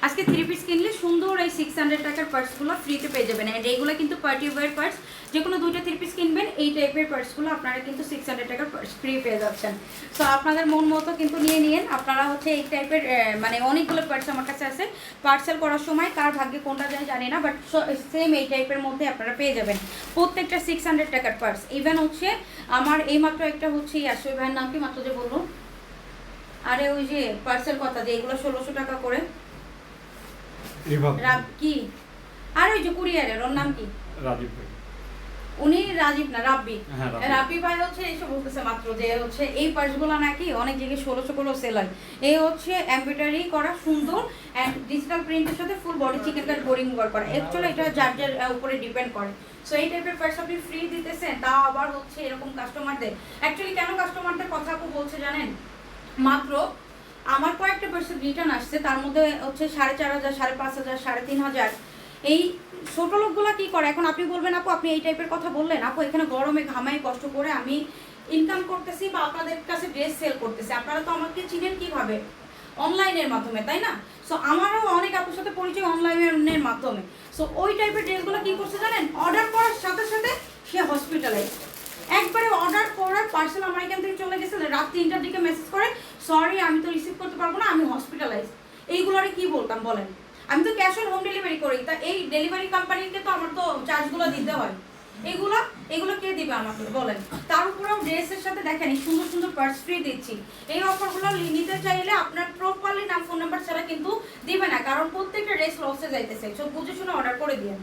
আজকে 3 পিস কিনলে সুন্দর এই 600 টাকার পার্সগুলো ফ্রিতে পেয়ে যাবেন। এন্ড এইগুলো কিন্তু পার্টি ওয়্যার পার্স, যে কোনো দুইটা 3 পিস কিনবেন এই টাইপের পার্সগুলো আপনারা কিন্তু 600 টাকার পার্স ফ্রি পেয়ে যাচ্ছেন। সো আপনাদের মন মতো কিন্তু নিয়ে নিন। আপনারা হচ্ছে এই টাইপের মানে অনেকগুলো পার্স আমার কাছে আছে, পার্সেল করার সময় কার ভাগ্যে কোনটা যায় জানি না, বাট সেম এই টাইপের মধ্যে আপনারা পেয়ে যাবেন প্রত্যেকটা 600 টাকার পার্স। ইভেন হচ্ছে আমার এই মাত্র একটা হচ্ছে আসলে ভাইয়ের নাম কি মাত্র যে বললো, আরে ওই যে পার্সেল কথা যে এগুলো 1600 টাকা করে কি, আর ওই যে কুরিয়ারের ওর নাম কি, রাজীব ভাই, উনি রাজীব না রাব্বি, হ্যাঁ, রাব্বি ভাই হচ্ছে এসে বলতেছে মাত্র যে হচ্ছে এই পার্সগুলো নাকি অনেক জায়গায় 1600 করে সেল হয়। এই হচ্ছে এমব্রয়ডারি করা সুন্দর অ্যান্ড ডিজিটাল প্রিন্টের সাথে ফুল বডি চিকেন কাট বোরিং ওয়ার্ক করা। অ্যাকচুয়ালি এটা যার যার উপরে ডিপেন্ড করে। সো এই টাইপের পার্স আপনি ফ্রি দিতেছেন, তাও আবার হচ্ছে এরকম কাস্টমারদের। অ্যাকচুয়ালি কেন কাস্টমারদের কথা বলছে জানেন, মাত্র আমার কয়েকটা পার্সেল রিটার্ন আসছে, তার মধ্যে হচ্ছে 4500, 5500, 3500। এই ছোট লোকগুলো কি করে, এখন আপনি বলবেন আপু আপনি এই টাইপের কথা বললেন, আপু এখানে গরমে ঘামাই কষ্ট করে আমি ইনকাম করতেছি বা আপনাদের কাছে ড্রেস সেল করতেছি, আপনারা তো আমাকে চিনেন কিভাবে, অনলাইনের মাধ্যমে, তাই না? সো আমারও অনেক আপুর সাথে পরিচয় অনলাইনের মাধ্যমে। সো ওই টাইপের ড্রেসগুলো কি করছে জানেন, অর্ডার করার সাথে সাথে সে হসপিটালাইজ, একবারে অর্ডার করার পার্সেল আমার এখান থেকে চলে গেছে, রাত 3টার দিকে মেসেজ করে সরি আমি তো রিসিভ করতে পারবো না, আমি হসপিটালাইজ। এইগুলোরে কি বলতাম বলেন, আমি তো ক্যাশ অন হোম ডেলিভারি করি, তা এই ডেলিভারি কোম্পানিকে তো আমার তো চার্জগুলো দিতে হয়, এগুলো কে দিবে আমাকে বলেন? তার উপরেও ড্রেসের সাথে দেখেন এই সুন্দর সুন্দর পার্স ফ্রি দিচ্ছি। এই অফারগুলো নিতে চাইলে আপনার প্রপারলি নাম ফোন নাম্বার ছাড়া কিন্তু দিবে না, কারণ প্রত্যেকটা ড্রেস লসে যাইতেছে। সব বুঝে শুনে অর্ডার করে দিন।